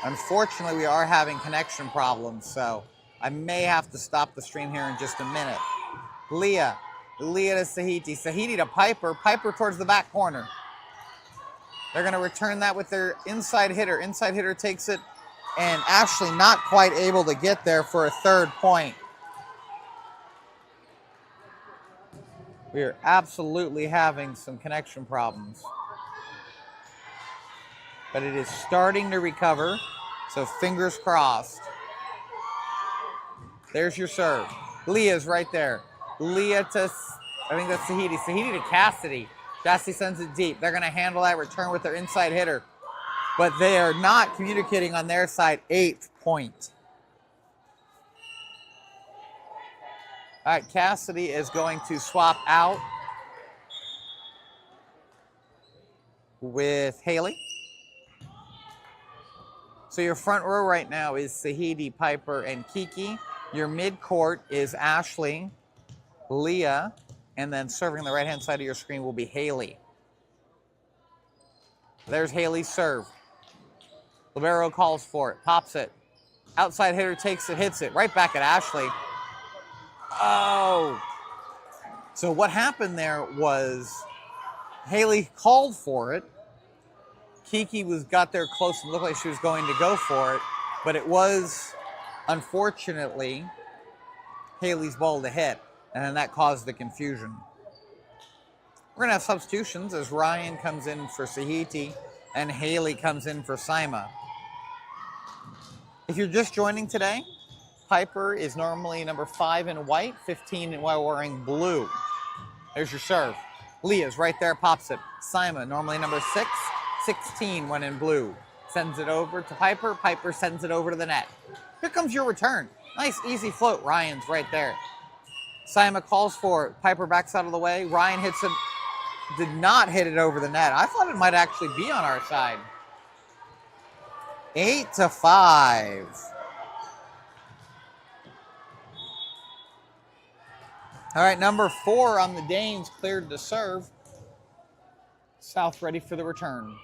Unfortunately, we are having connection problems, so I may have to stop the stream here in just a minute. Leah to Sahiti. Sahiti to Piper. Piper towards the back corner. They're going to return that with their inside hitter. Inside hitter takes it, and Ashley not quite able to get there for a third point. We are absolutely having some connection problems. But it is starting to recover, so fingers crossed. There's your serve. Leah's right there. Leah to, I think that's Sahiti. Sahiti to Cassidy. Cassidy sends it deep. They're going to handle that return with their inside hitter. But they are not communicating on their side. 8th point. All right, Cassidy is going to swap out with Haley. So your front row right now is Sahiti, Piper, and Kiki. Your mid-court is Ashley, Leah, and then serving the right-hand side of your screen will be Haley. There's Haley's serve. Libero calls for it, pops it. Outside hitter takes it, hits it, right back at Ashley. Oh. So what happened there was Haley called for it. Kiki got there close and looked like she was going to go for it, but it was, unfortunately, Haley's ball to hit, and then that caused the confusion. We're going to have substitutions as Ryan comes in for Sahiti and Haley comes in for Saima. If you're just joining today, Piper is normally number 5 in white, 15 in while wearing blue. There's your serve. Leah's right there, pops it. Saima, normally number 6, 16 when in blue. Sends it over to Piper. Piper sends it over to the net. Here comes your return. Nice, easy float. Ryan's right there. Saima calls for it. Piper backs out of the way. Ryan hits it. Did not hit it over the net. I thought it might actually be on our side. 8-5. All right, number 4 on the Danes cleared to serve. South ready for the return.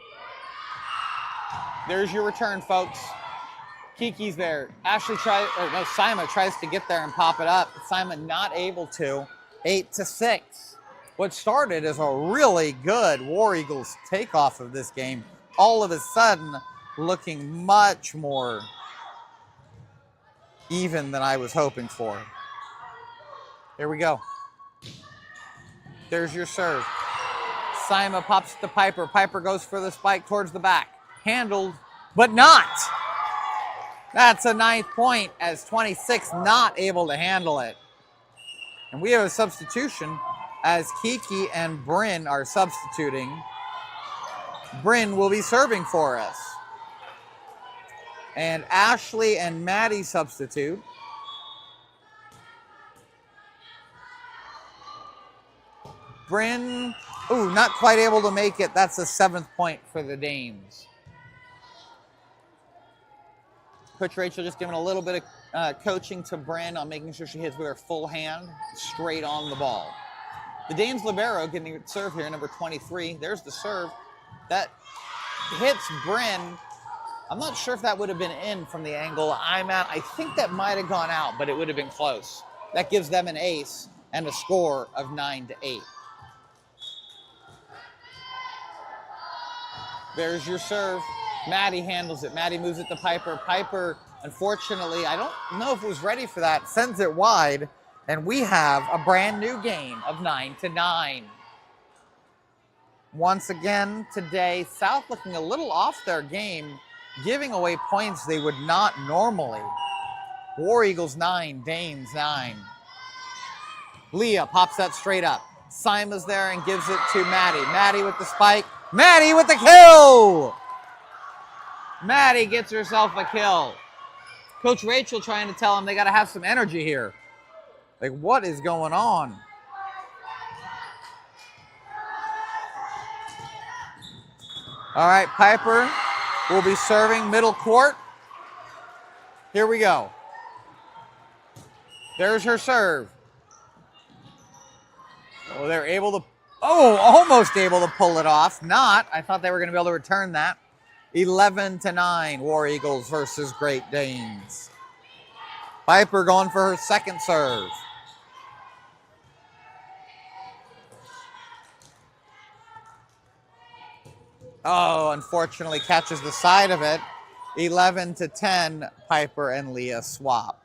There's your return, folks. Kiki's there. Saima tries to get there and pop it up. Saima not able to. 8-6. What started as a really good War Eagles takeoff of this game, all of a sudden looking much more even than I was hoping for. Here we go. There's your serve. Saima pops it to Piper. Piper goes for the spike towards the back. Handled, but not. That's a 9th point as 26 not able to handle it. And we have a substitution as Kiki and Bryn are substituting. Bryn will be serving for us. And Ashley and Maddie substitute. Bryn, not quite able to make it. That's the 7th point for the Danes. Coach Rachel just giving a little bit of coaching to Bryn on making sure she hits with her full hand straight on the ball. The Danes libero getting a serve here, number 23. There's the serve. That hits Bryn. I'm not sure if that would have been in from the angle I'm at. I think that might have gone out, but it would have been close. That gives them an ace and a score of 9-8. There's your serve. Maddie handles it. Maddie moves it to Piper. Piper, unfortunately, I don't know if it was ready for that, sends it wide, and we have a brand new game of 9-9. Once again today, South looking a little off their game, giving away points they would not normally. War Eagles 9, Danes 9. Leah pops that straight up. Saima's there and gives it to Maddie. Maddie with the spike. Maddie with the kill! Maddie gets herself a kill. Coach Rachel trying to tell them they got to have some energy here. Like, what is going on? All right, Piper will be serving middle court. Here we go. There's her serve. Oh, they're able to, almost able to pull it off. Not. I thought they were going to be able to return that. 11-9, War Eagles versus Great Danes. Piper going for her second serve. Oh, unfortunately catches the side of it. 11-10, Piper and Leah swap.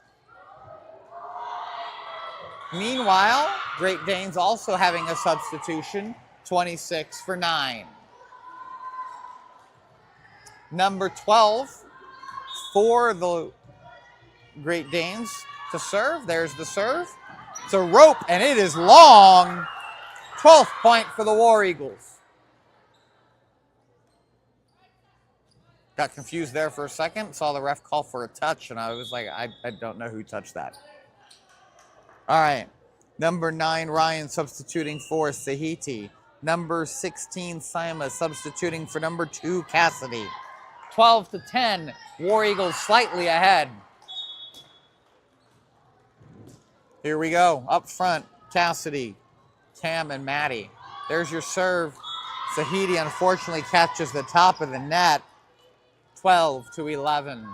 Meanwhile, Great Danes also having a substitution, 26-9. Number 12 for the Great Danes to serve. There's the serve. It's a rope, and it is long. 12th point for the War Eagles. Got confused there for a second. Saw the ref call for a touch, and I was like, I don't know who touched that. All right. Number 9, Ryan substituting for Sahiti. Number 16, Sima substituting for number 2, Cassidy. 12-10, War Eagles slightly ahead. Here we go. Up front, Cassidy, Cam, and Maddie. There's your serve. Sahiti unfortunately catches the top of the net. 12-11.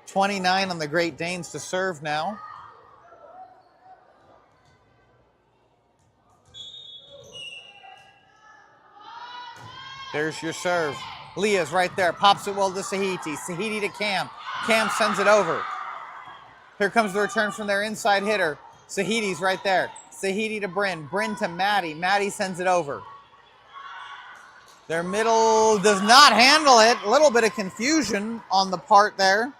$29 on the Great Danes to serve now. There's your serve. Leah's right there. Pops it well to Sahiti. Sahiti to Cam. Cam sends it over. Here comes the return from their inside hitter. Sahiti's right there. Sahiti to Bryn. Bryn to Maddie. Maddie sends it over. Their middle does not handle it. A little bit of confusion on the part there.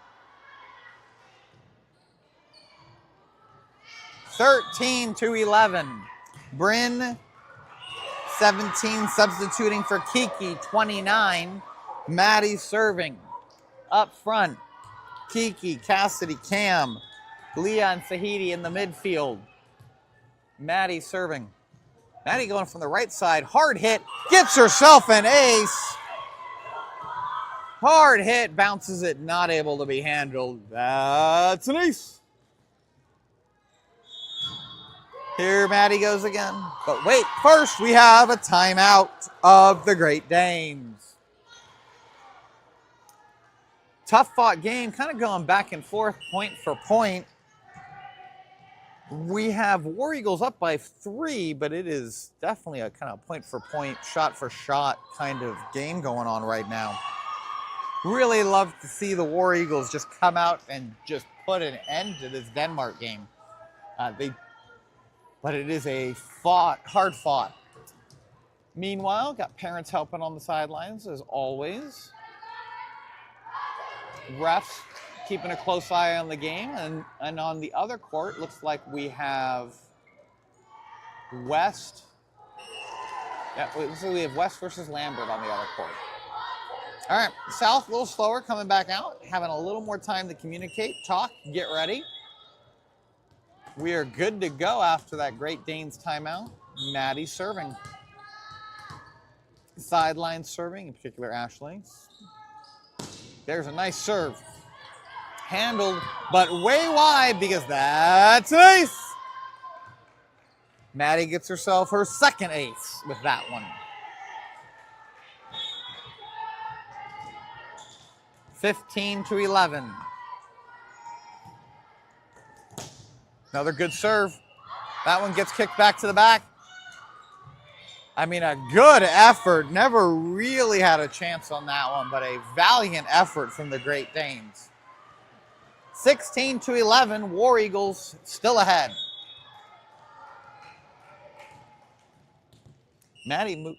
13-11. Bryn, 17, substituting for Kiki, 29. Maddie serving. Up front, Kiki, Cassidy, Cam, Leah, and Sahiti in the midfield. Maddie serving. Maddie going from the right side. Hard hit. Gets herself an ace. Hard hit. Bounces it. Not able to be handled. That's an ace. Here Maddie goes again. But wait, first we have a timeout of the Great Danes. Tough fought game, kind of going back and forth, point for point. We have War Eagles up by 3, but it is definitely a kind of point for point, shot for shot kind of game going on right now. Really love to see the War Eagles just come out and just put an end to this Denmark game. But it is a hard fought. Meanwhile, got parents helping on the sidelines as always. Refs keeping a close eye on the game, and on the other court, looks like we have West. Yeah, so we have West versus Lambert on the other court. All right, South a little slower coming back out, having a little more time to communicate, talk, get ready. We are good to go after that Great Danes timeout. Maddie serving. Sideline serving, in particular Ashley. There's a nice serve. Handled, but way wide because that's an ace. Maddie gets herself her second ace with that one. 15-11. Another good serve. That one gets kicked back to the back. I mean, a good effort. Never really had a chance on that one, but a valiant effort from the Great Danes. 16-11, War Eagles still ahead. Maddie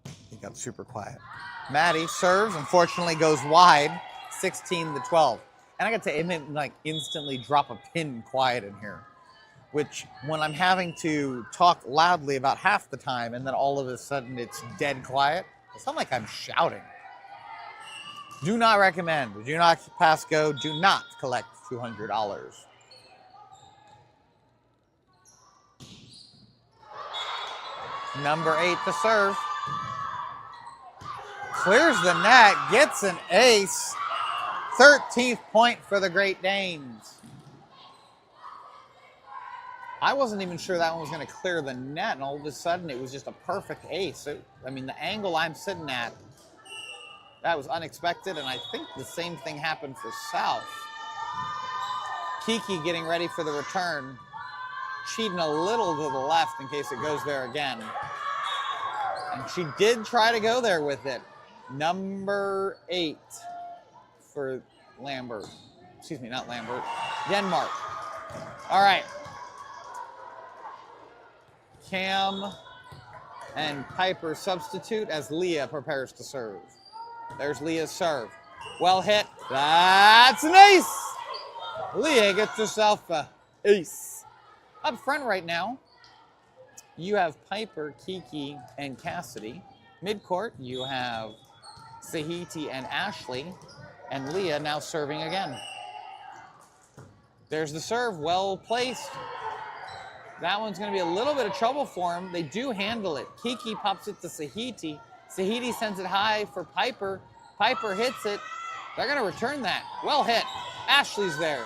he got super quiet. Maddie serves, unfortunately goes wide, 16-12. And I got to admit, like, instantly drop a pin quiet in here, which when I'm having to talk loudly about half the time and then all of a sudden it's dead quiet, it's not like I'm shouting. Do not recommend. Do not pass go. Do not collect $200. Number 8 to serve. Clears the net, gets an ace. 13th point for the Great Danes. I wasn't even sure that one was going to clear the net, and all of a sudden it was just a perfect ace. I mean, the angle I'm sitting at, that was unexpected, and I think the same thing happened for South. Kiki getting ready for the return, cheating a little to the left in case it goes there again. And she did try to go there with it. Number 8 for Lambert. Excuse me, not Lambert. Denmark. All right. Cam and Piper substitute as Leah prepares to serve. There's Leah's serve. Well hit. That's an ace. Leah gets herself an ace. Up front right now, you have Piper, Kiki, and Cassidy. Midcourt, you have Sahiti and Ashley, and Leah now serving again. There's the serve, well placed. That one's going to be a little bit of trouble for him. They do handle it. Kiki pops it to Sahiti. Sahiti sends it high for Piper. Piper hits it. They're going to return that. Well hit. Ashley's there.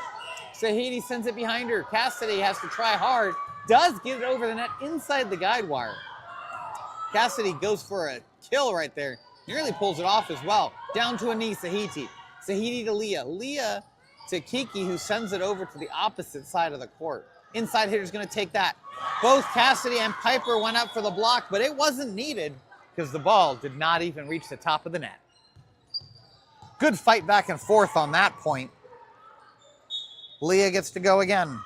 Sahiti sends it behind her. Cassidy has to try hard. Does get it over the net inside the guide wire. Cassidy goes for a kill right there. Nearly pulls it off as well. Down to a knee, Sahiti. Sahiti to Leah. Leah to Kiki, who sends it over to the opposite side of the court. Inside hitter's going to take that. Both Cassidy and Piper went up for the block, but it wasn't needed because the ball did not even reach the top of the net. Good fight back and forth on that point. Leah gets to go again.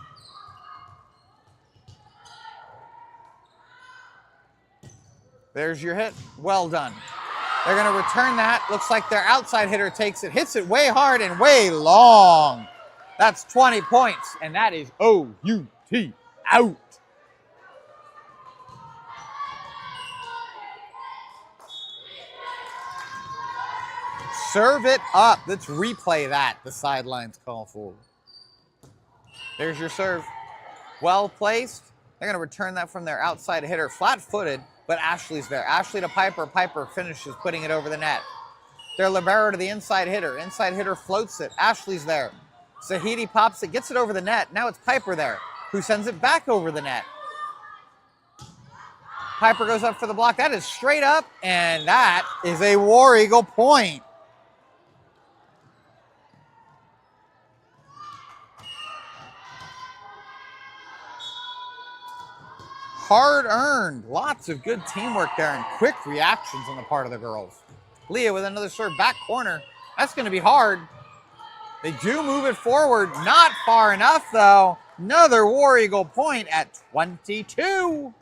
There's your hit. Well done. They're going to return that. Looks like their outside hitter takes it, hits it way hard and way long. That's 20 points, and that is O-U-T, out. Serve it up. Let's replay that, the sidelines call for. There's your serve. Well placed. They're going to return that from their outside hitter, flat-footed, but Ashley's there. Ashley to Piper. Piper finishes putting it over the net. Their libero to the inside hitter. Inside hitter floats it. Ashley's there. Sahiti pops it, gets it over the net. Now it's Piper there, who sends it back over the net. Piper goes up for the block. That is straight up, and that is a War Eagle point. Hard earned. Lots of good teamwork there and quick reactions on the part of the girls. Leah with another serve, back corner. That's going to be hard. They do move it forward. Not far enough, though. Another War Eagle point at 22.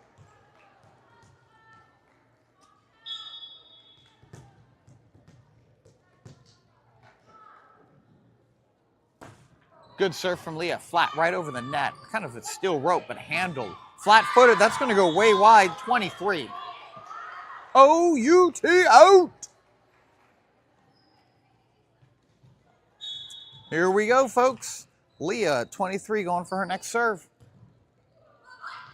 Good serve from Leah. Flat right over the net. Kind of a steel rope, but handled. Flat-footed. That's going to go way wide. 23. O-U-T, out. Here we go, folks. Leah, 23, going for her next serve.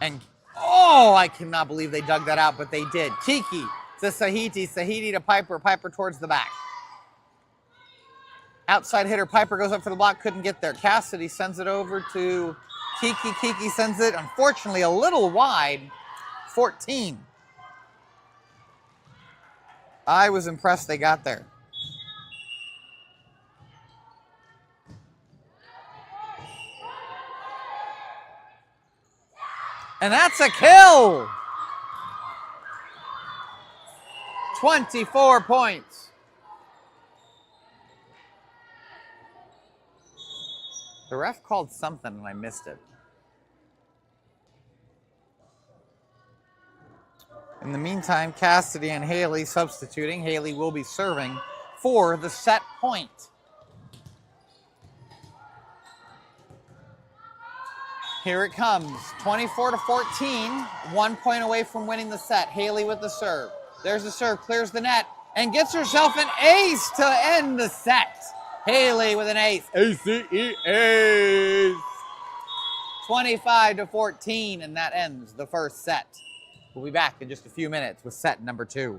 And, oh, I cannot believe they dug that out, but they did. Kiki to Sahiti. Sahiti to Piper. Piper towards the back. Outside hitter, Piper goes up for the block, couldn't get there. Cassidy sends it over to Kiki. Kiki sends it, unfortunately, a little wide. 14. I was impressed they got there. And that's a kill! 24 points. The ref called something and I missed it. In the meantime, Cassidy and Haley substituting. Haley will be serving for the set point. Here it comes, 24-14, 1 point away from winning the set. Haley with the serve. There's the serve, clears the net, and gets herself an ace to end the set. Haley with an ace. A-C-E, ace. 25-14, and that ends the first set. We'll be back in just a few minutes with set number 2.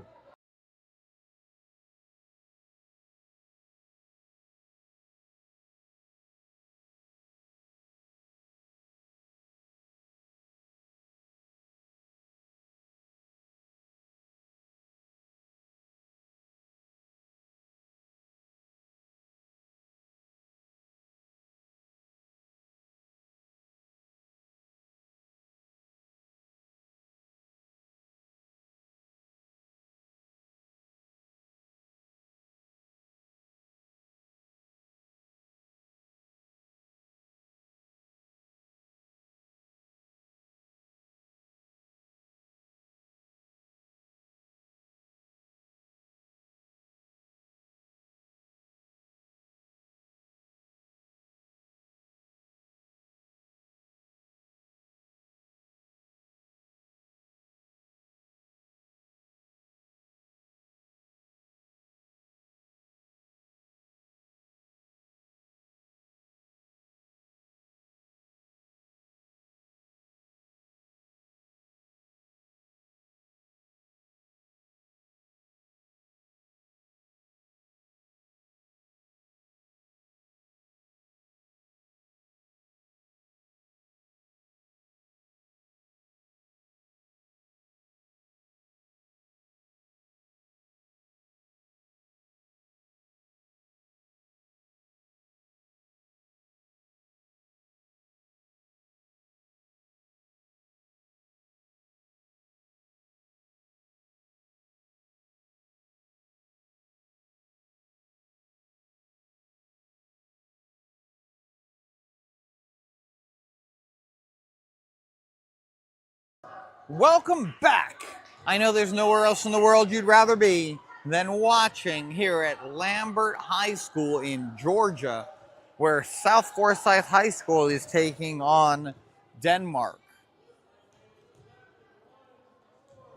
Welcome back. I know there's nowhere else in the world you'd rather be than watching here at Lambert High School in Georgia, where South Forsyth High School is taking on Denmark.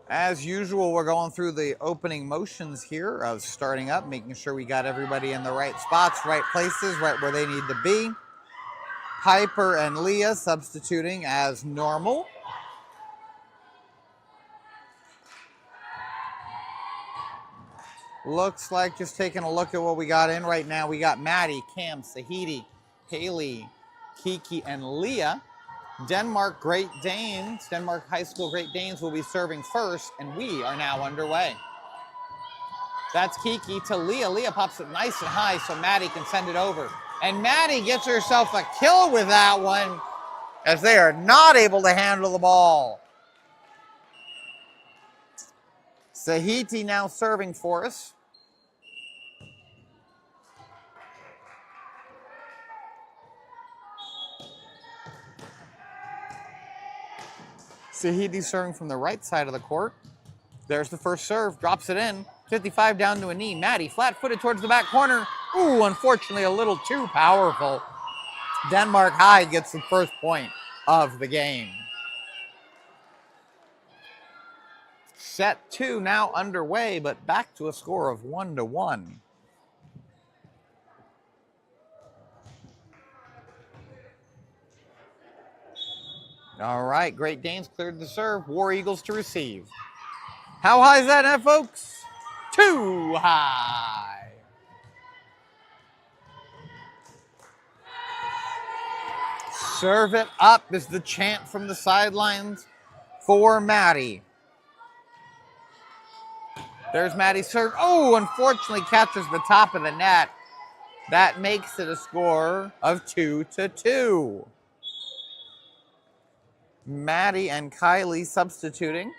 As usual, we're going through the opening motions here of starting up, making sure we got everybody in the right spots, right places, right where they need to be. Piper and Leah substituting as normal. Looks like just taking a look at what we got in right now. We got Maddie, Cam, Sahidi, Haley, Kiki, and Leah. Denmark Great Danes, Denmark High School Great Danes will be serving first, and we are now underway. That's Kiki to Leah. Leah pops it nice and high so Maddie can send it over. And Maddie gets herself a kill with that one, as they are not able to handle the ball. Sahiti now serving for us. Sahiti serving from the right side of the court. There's the first serve, drops it in. 55 down to a knee. Maddie flat-footed towards the back corner. Ooh, unfortunately a little too powerful. Denmark High gets the first point of the game. Set 2 now underway, but back to a score of 1-1. All right, Great Danes cleared the serve. War Eagles to receive. How high is that net, folks? Too high. Serve it up is the chant from the sidelines for Maddie. There's Maddie's serve. Oh, unfortunately catches the top of the net. That makes it a score of 2-2. Maddie and Kylie substituting.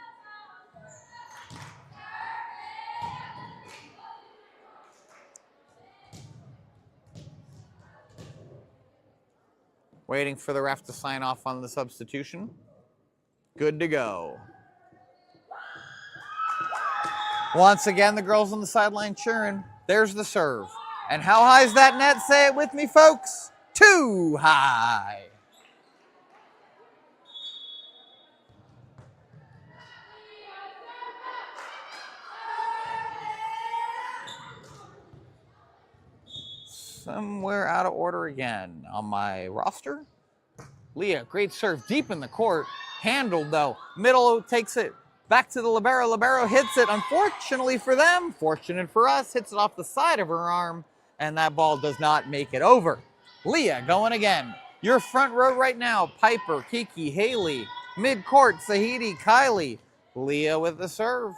Waiting for the ref to sign off on the substitution. Good to go. Once again, the girls on the sideline cheering. There's the serve. And how high is that net? Say it with me, folks. Too high. Somewhere out of order again on my roster. Leah, great serve deep in the court. Handled though. Middle takes it back to the libero. Libero hits it. Unfortunately for them, fortunate for us, hits it off the side of her arm, and that ball does not make it over. Leah going again. Your front row right now, Piper, Kiki, Haley. Mid-court, Sahidi, Kylie. Leah with the serve.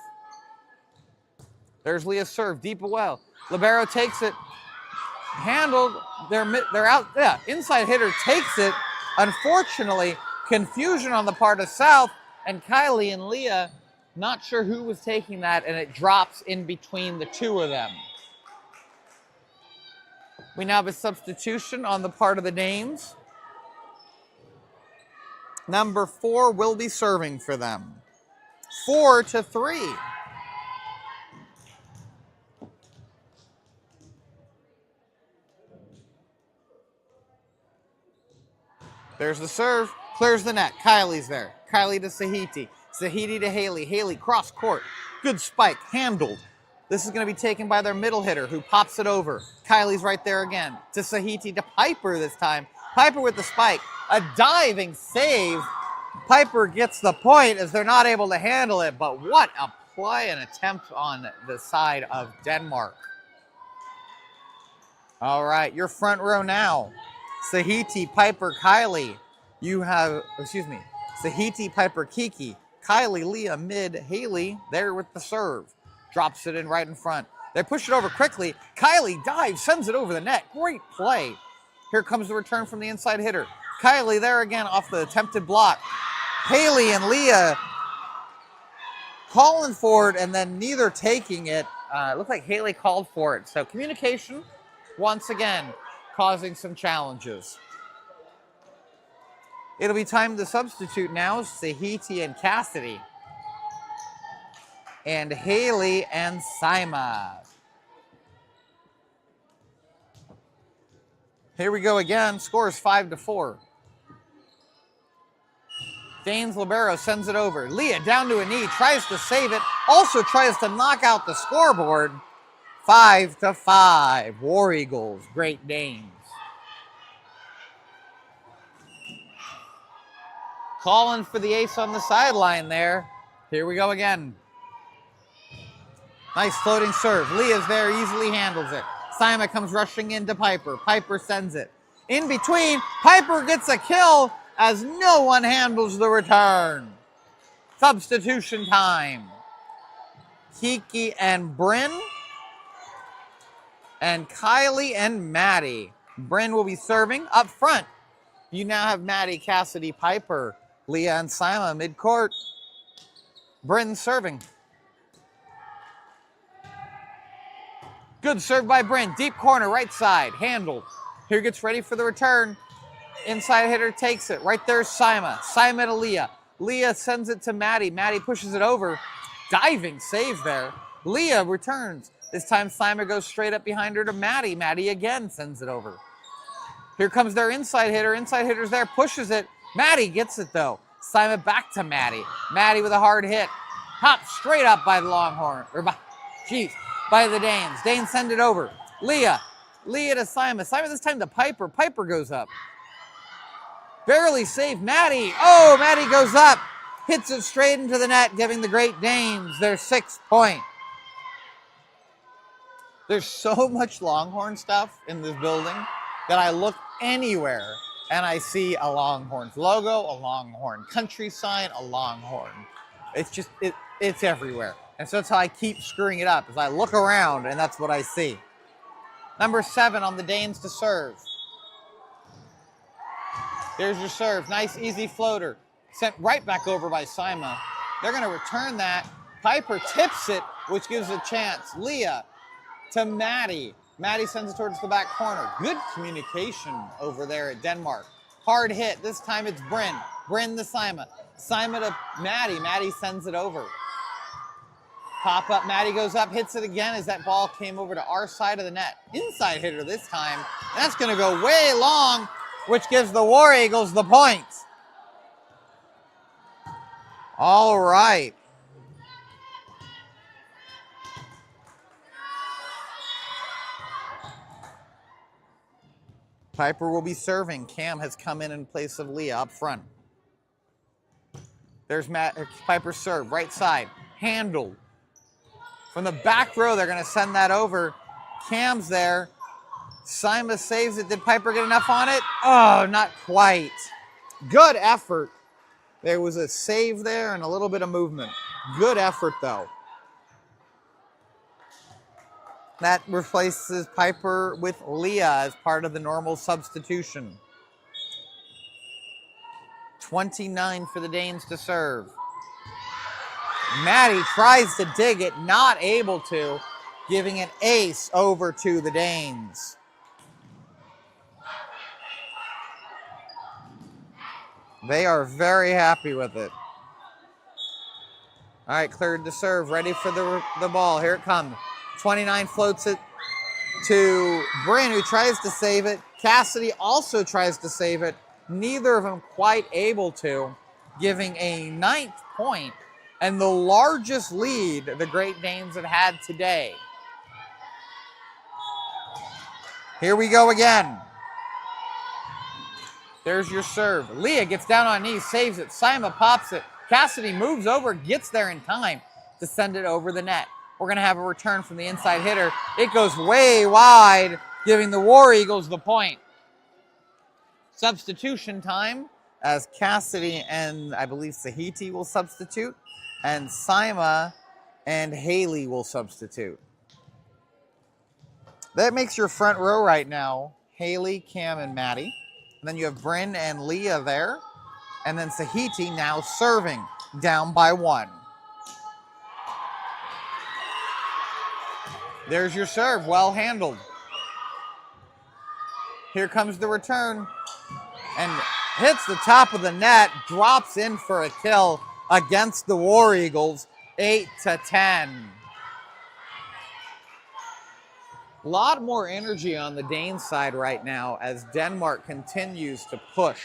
There's Leah's serve, deep well. Libero takes it. Handled, they're out, yeah, inside hitter takes it. Unfortunately, confusion on the part of South, and Kylie and Leah, not sure who was taking that, and it drops in between the two of them. We now have a substitution on the part of the Danes. Number 4 will be serving for them. 4-3. There's the serve, clears the net. Kylie's there. Kylie to Sahiti. Sahiti to Haley. Haley cross court. Good spike, handled. This is going to be taken by their middle hitter who pops it over. Kylie's right there again. To Sahiti to Piper this time. Piper with the spike. A diving save. Piper gets the point as they're not able to handle it, but what a play and attempt on the side of Denmark. All right, your front row now. Sahiti, Piper, Kylie. You have, Sahiti, Piper, Kiki. Kylie, Leah, mid, Haley, there with the serve. Drops it in right in front. They push it over quickly. Kylie dives, sends it over the net. Great play. Here comes the return from the inside hitter. Kylie there again off the attempted block. Haley and Leah calling for it and then neither taking it. It looked like Haley called for it. So communication, once again, causing some challenges. It'll be time to substitute now. Sahiti and Cassidy. And Haley and Sima. Here we go again. Score is 5-4. Danes Libero sends it over. Leah down to a knee, tries to save it. Also tries to knock out the scoreboard. 5-5. War Eagles, Great Danes. Calling for the ace on the sideline there. Here we go again. Nice floating serve. Leah's there, easily handles it. Sima comes rushing into Piper. Piper sends it. In between, Piper gets a kill as no one handles the return. Substitution time. Kiki and Bryn. And Kylie and Maddie. Bryn will be serving up front. You now have Maddie, Cassidy, Piper, Leah, and Sima mid-court. Bryn serving. Good serve by Bryn. Deep corner, right side. Handled. Here gets ready for the return. Inside hitter takes it. Right there's Sima. Sima to Leah. Leah sends it to Maddie. Maddie pushes it over. Diving save there. Leah returns. This time Sima goes straight up behind her to Maddie. Maddie again sends it over. Here comes their inside hitter. Inside hitter's there. Pushes it. Maddie gets it though. Sima back to Maddie. Maddie with a hard hit. Popped straight up by the Longhorn. By the Danes. Danes send it over. Leah. Leah to Sima. Sima this time to Piper. Piper goes up. Barely saved. Maddie. Oh, Maddie goes up. Hits it straight into the net, giving the Great Danes their 6th point. There's so much Longhorn stuff in this building that I look anywhere and I see a Longhorns logo, a Longhorn country sign, a Longhorn. It's just, it's everywhere. And so that's how I keep screwing it up, is I look around and that's what I see. Number 7 on the Danes to serve. There's your serve. Nice, easy floater. Sent right back over by Sima. They're going to return that. Piper tips it, which gives a chance. Leah to Maddie. Maddie sends it towards the back corner. Good communication over there at Denmark. Hard hit. This time it's Bryn. Bryn to Sima. Sima to Maddie. Maddie sends it over. Pop up. Maddie goes up, hits it again as that ball came over to our side of the net. Inside hitter this time. That's going to go way long, which gives the War Eagles the point. All right. Piper will be serving. Cam has come in place of Leah up front. There's Piper's serve, right side, handled. From the back row, they're going to send that over. Cam's there. Sima saves it. Did Piper get enough on it? Oh, not quite. Good effort. There was a save there and a little bit of movement. Good effort, though. That replaces Piper with Leah as part of the normal substitution. 29 for the Danes to serve. Maddie tries to dig it, not able to, giving an ace over to the Danes. They are very happy with it. All right, cleared to serve, ready for the ball. Here it comes. 29 floats it to Bryn, who tries to save it. Cassidy also tries to save it. Neither of them quite able to, giving a 9th point and the largest lead the Great Danes have had today. Here we go again. There's your serve. Leah gets down on knees, saves it. Sima pops it. Cassidy moves over, gets there in time to send it over the net. We're going to have a return from the inside hitter. It goes way wide, giving the War Eagles the point. Substitution time as Cassidy and I believe Sahiti will substitute, and Sima and Haley will substitute. That makes your front row right now Haley, Cam, and Maddie. And then you have Bryn and Leah there. And then Sahiti now serving, down by 1. There's your serve, well handled. Here comes the return. And hits the top of the net, drops in for a kill against the War Eagles, 8-10. A lot more energy on the Danes side right now as Denmark continues to push.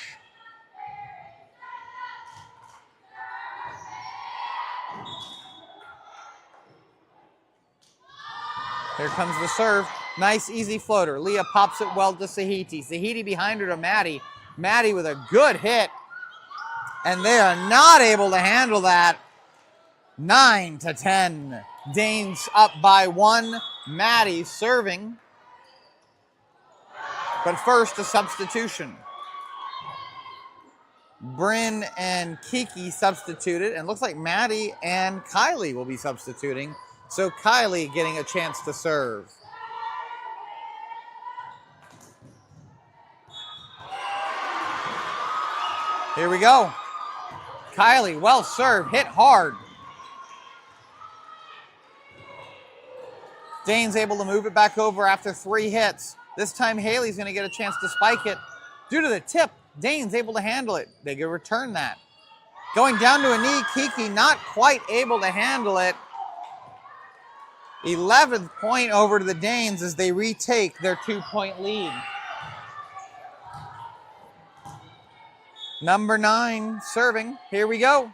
Here comes the serve. Nice, easy floater. Leah pops it well to Sahiti. Sahiti behind her to Maddie. Maddie with a good hit. And they are not able to handle that. 9-10. Danes up by 1. Maddie serving. But first, a substitution. Bryn and Kiki substituted. And looks like Maddie and Kylie will be substituting. So Kylie getting a chance to serve. Here we go. Kylie, well served, hit hard. Dane's able to move it back over after 3 hits. This time Haley's gonna get a chance to spike it. Due to the tip, Dane's able to handle it. They can return that. Going down to a knee, Kiki not quite able to handle it. 11th point over to the Danes as they retake their 2-point lead. Number 9 serving. Here we go.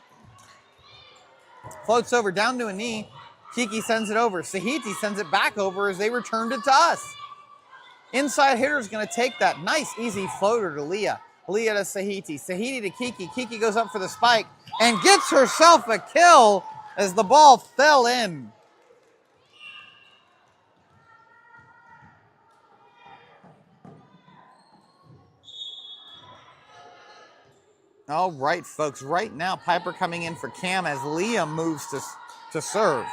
Floats over down to a knee. Kiki sends it over. Sahiti sends it back over as they returned it to us. Inside hitter is going to take that. Nice, easy floater to Leah. Leah to Sahiti. Sahiti to Kiki. Kiki goes up for the spike and gets herself a kill as the ball fell in. All right, folks. Right now, Piper coming in for Cam as Leah moves to serve.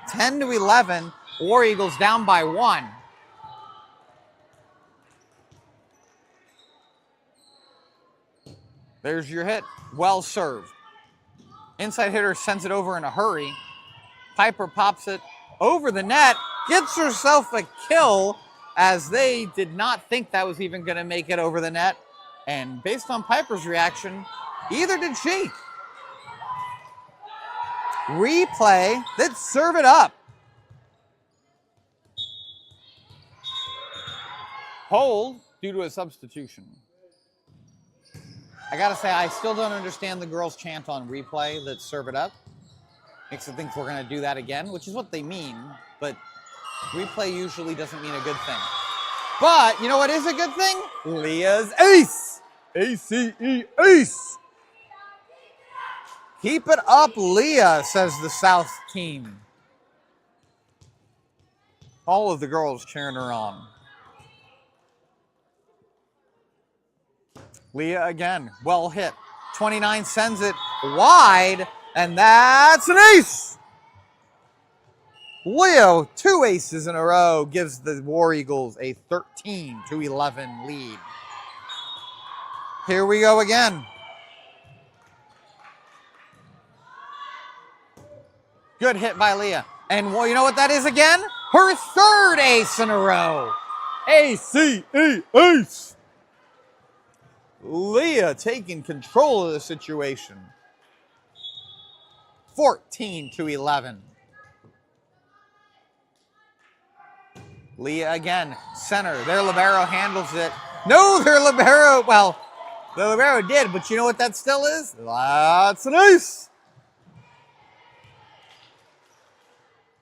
10-11. War Eagles down by 1. There's your hit. Well served. Inside hitter sends it over in a hurry. Piper pops it over the net. Gets herself a kill as they did not think that was even going to make it over the net. And based on Piper's reaction, either did she. Replay. Let's serve it up. Hold due to a substitution. I gotta say, I still don't understand the girls' chant on replay, let's serve it up. Makes it think we're gonna do that again, which is what they mean, but replay usually doesn't mean a good thing. But, you know what is a good thing? Leah's ace! A-C-E, ace! Keep it up, Leah, says the South team. All of the girls cheering her on. Leah again, well hit. 29 sends it wide, and that's an ace! Leo, 2 aces in a row, gives the War Eagles a 13-11 lead. Here we go again. Good hit by Leah. And well, you know what that is again? Her 3rd ace in a row. A-C-E, ace. Leah taking control of the situation. 14-11. Leah again, center. Their libero handles it. No, their libero, well, the libero did, but you know what that still is? That's an ace.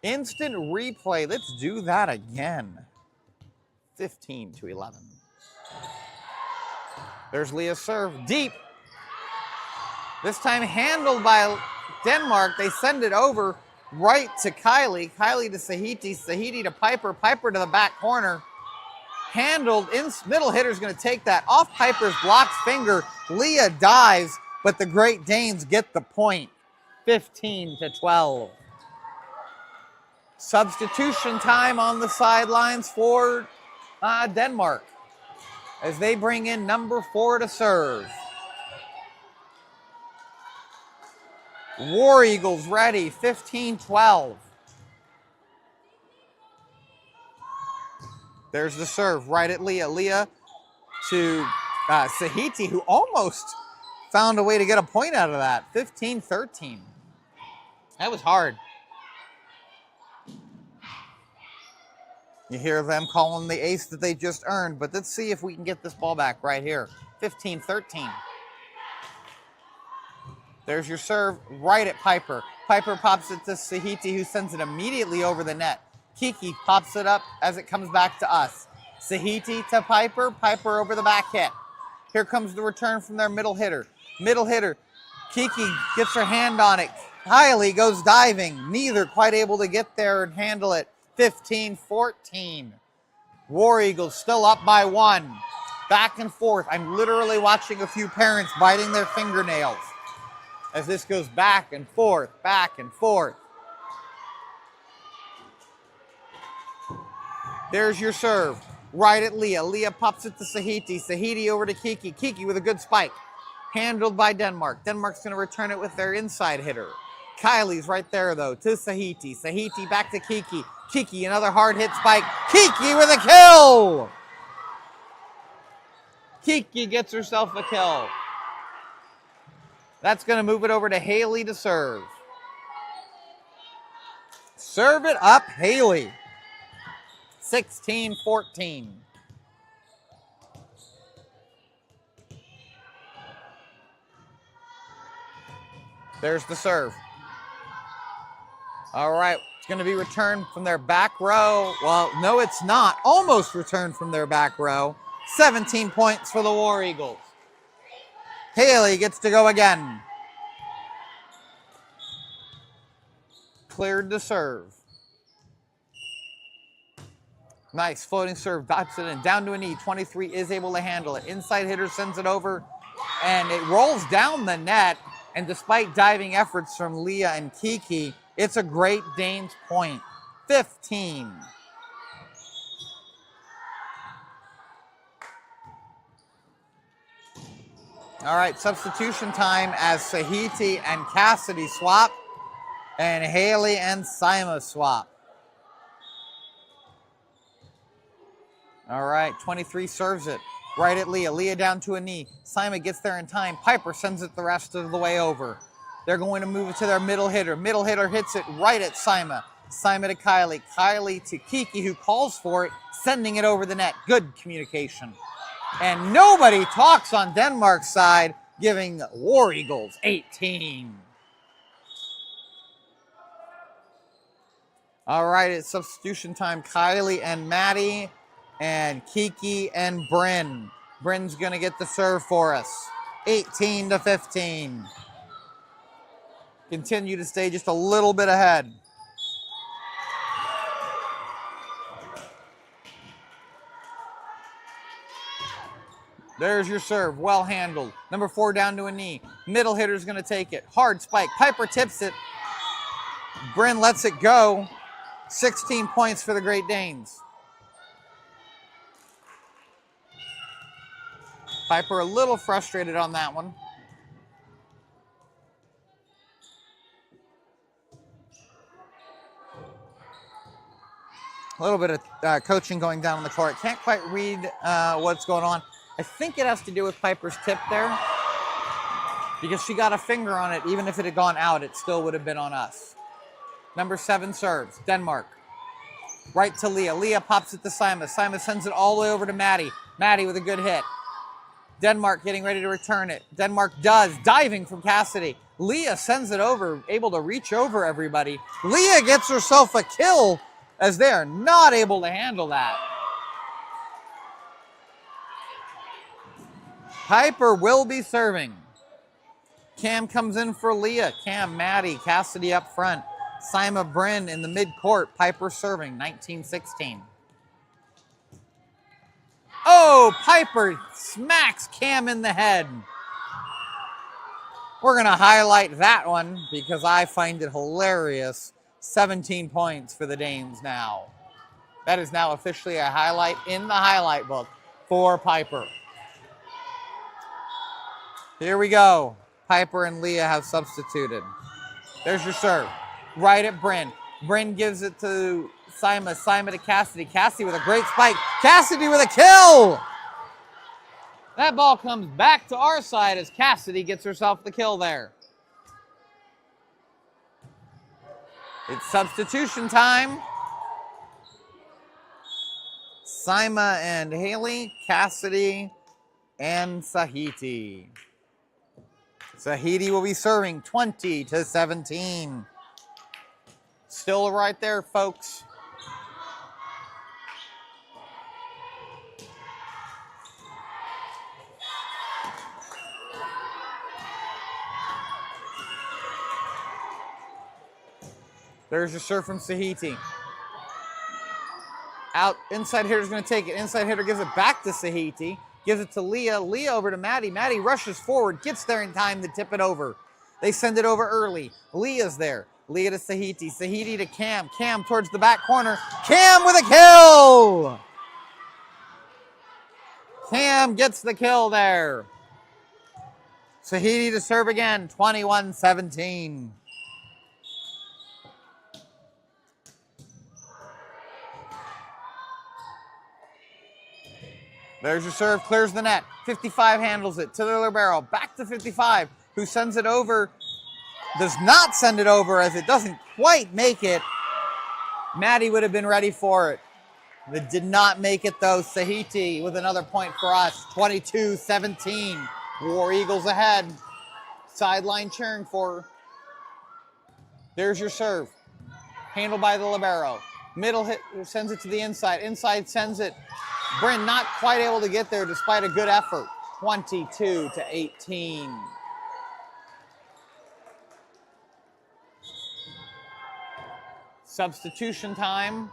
Instant replay. Let's do that again. 15-11. There's Leah's serve. Deep. This time handled by Denmark. They send it over right to Kylie. Kylie to Sahiti. Sahiti to Piper. Piper to the back corner. Handled. Middle hitter's going to take that. Off Piper's blocked finger. Leah dives, but the Great Danes get the point. 15-12. Substitution time on the sidelines for Denmark as they bring in number 4 to serve. War Eagles ready, 15-12. There's the serve right at Leah. Leah to Sahiti, who almost found a way to get a point out of that. 15-13. That was hard. You hear them calling the ace that they just earned, but let's see if we can get this ball back right here. 15-13. There's your serve right at Piper. Piper pops it to Sahiti, who sends it immediately over the net. Kiki pops it up as it comes back to us. Sahiti to Piper. Piper over the back hit. Here comes the return from their middle hitter. Middle hitter. Kiki gets her hand on it. Kylie goes diving. Neither quite able to get there and handle it. 15-14. War Eagles still up by 1. Back and forth. I'm literally watching a few parents biting their fingernails as this goes back and forth, back and forth. There's your serve. Right at Leah. Leah pops it to Sahiti. Sahiti over to Kiki. Kiki with a good spike. Handled by Denmark. Denmark's going to return it with their inside hitter. Kylie's right there, though, to Sahiti. Sahiti back to Kiki. Kiki, another hard hit spike. Kiki with a kill! Kiki gets herself a kill. That's going to move it over to Haley to serve. Serve it up, Haley. 16-14. There's the serve. All right, it's going to be returned from their back row. Well, no, it's not. Almost returned from their back row. 17 points for the War Eagles. Haley gets to go again. Cleared to serve. Nice floating serve, drops it in, down to a knee. 23 is able to handle it. Inside hitter sends it over, and it rolls down the net. And despite diving efforts from Leah and Kiki, it's a Great Danes point. 15. All right, substitution time as Sahiti and Cassidy swap, and Haley and Sima swap. All right, 23 serves it right at Leah. Leah down to a knee. Sima gets there in time. Piper sends it the rest of the way over. They're going to move it to their middle hitter. Middle hitter hits it right at Sima. Sima to Kylie. Kylie to Kiki, who calls for it, sending it over the net. Good communication. And nobody talks on Denmark's side, giving War Eagles 18. All right, it's substitution time. Kylie and Maddie, and Kiki and Bryn. Bryn's going to get the serve for us. 18-15. Continue to stay just a little bit ahead. There's your serve. Well handled. Number 4 down to a knee. Middle hitter's going to take it. Hard spike. Piper tips it. Bryn lets it go. 16 points for the Great Danes. Piper a little frustrated on that one. A little bit of coaching going down on the court. Can't quite read what's going on. I think it has to do with Piper's tip there, because she got a finger on it. Even if it had gone out, it still would have been on us. Number 7 serves. Denmark. Right to Leah. Leah pops it to Sima. Sima sends it all the way over to Maddie. Maddie with a good hit. Denmark getting ready to return it. Denmark does. Diving from Cassidy. Leah sends it over, able to reach over everybody. Leah gets herself a kill as they are not able to handle that. Piper will be serving. Cam comes in for Leah. Cam, Maddie, Cassidy up front. Sima, Bryn in the mid-court. Piper serving, 19-16. Oh, Piper smacks Cam in the head. We're going to highlight that one because I find it hilarious. 17 points for the Danes now. That is now officially a highlight in the highlight book for Piper. Here we go. Piper and Leah have substituted. There's your serve. Right at Bryn. Bryn gives it to Sima. Sima to Cassidy. Cassidy with a great spike. Cassidy with a kill! That ball comes back to our side as Cassidy gets herself the kill there. It's substitution time. Saima and Haley, Cassidy and Sahiti. Sahiti will be serving 20-17. Still right there, folks. There's your serve from Sahiti. Out, inside hitter's gonna take it. Inside hitter gives it back to Sahiti. Gives it to Leah. Leah over to Maddie. Maddie rushes forward, gets there in time to tip it over. They send it over early. Leah's there. Leah to Sahiti. Sahiti to Cam. Cam towards the back corner. Cam with a kill! Cam gets the kill there. Sahiti to serve again, 21-17. There's your serve, clears the net. 55 handles it to the libero. Back to 55, who sends it over. Does not send it over as it doesn't quite make it. Maddie would have been ready for it. It did not make it though. Sahiti with another point for us. 22-17. War Eagles ahead. Sideline cheering for her. There's your serve. Handled by the libero. Middle hit sends it to the inside. Inside sends it. Bryn not quite able to get there despite a good effort. 22-18. Substitution time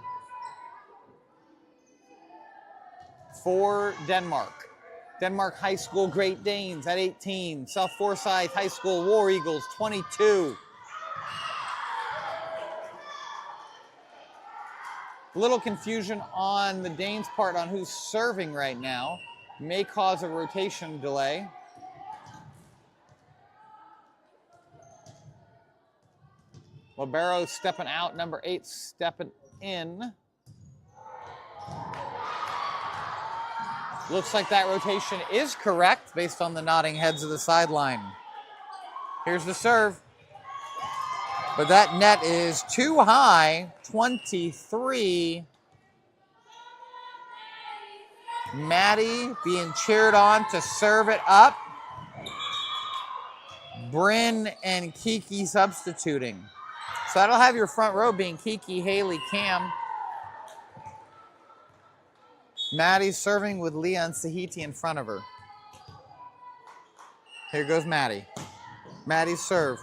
for Denmark. Denmark High School Great Danes at 18. South Forsyth High School War Eagles 22. A little confusion on the Danes' part on who's serving right now. May cause a rotation delay. Libero stepping out, number 8 stepping in. Looks like that rotation is correct based on the nodding heads of the sideline. Here's the serve. But that net is too high, 23. Maddie being cheered on to serve it up. Bryn and Kiki substituting. So that'll have your front row being Kiki, Haley, Cam. Maddie's serving with Leah and Sahiti in front of her. Here goes Maddie. Maddie's serve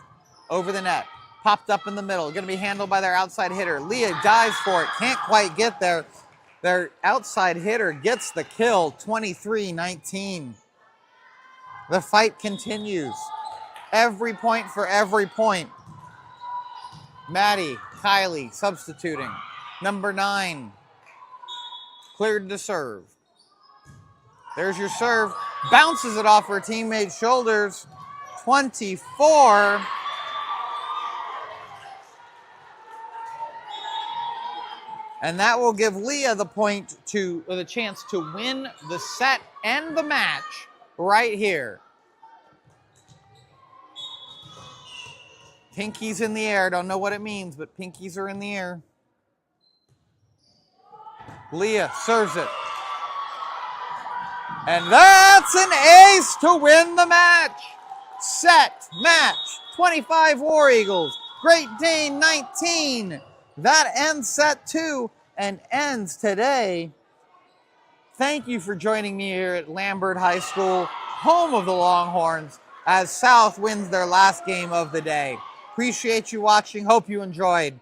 over the net. Popped up in the middle. Going to be handled by their outside hitter. Leah dives for it. Can't quite get there. Their outside hitter gets the kill. 23-19. The fight continues. Every point for every point. Maddie, Kylie substituting. Number 9. Cleared to serve. There's your serve. Bounces it off her teammate's shoulders. 24. And that will give Leah the point to, or the chance to win the set and the match right here. Pinkies in the air. Don't know what it means, but pinkies are in the air. Leah serves it. And that's an ace to win the match. Set, match, 25 War Eagles. Great Dane 19. That ends set 2 and ends today. Thank you for joining me here at Lambert High School, home of the Longhorns, as South wins their last game of the day. Appreciate you watching. Hope you enjoyed.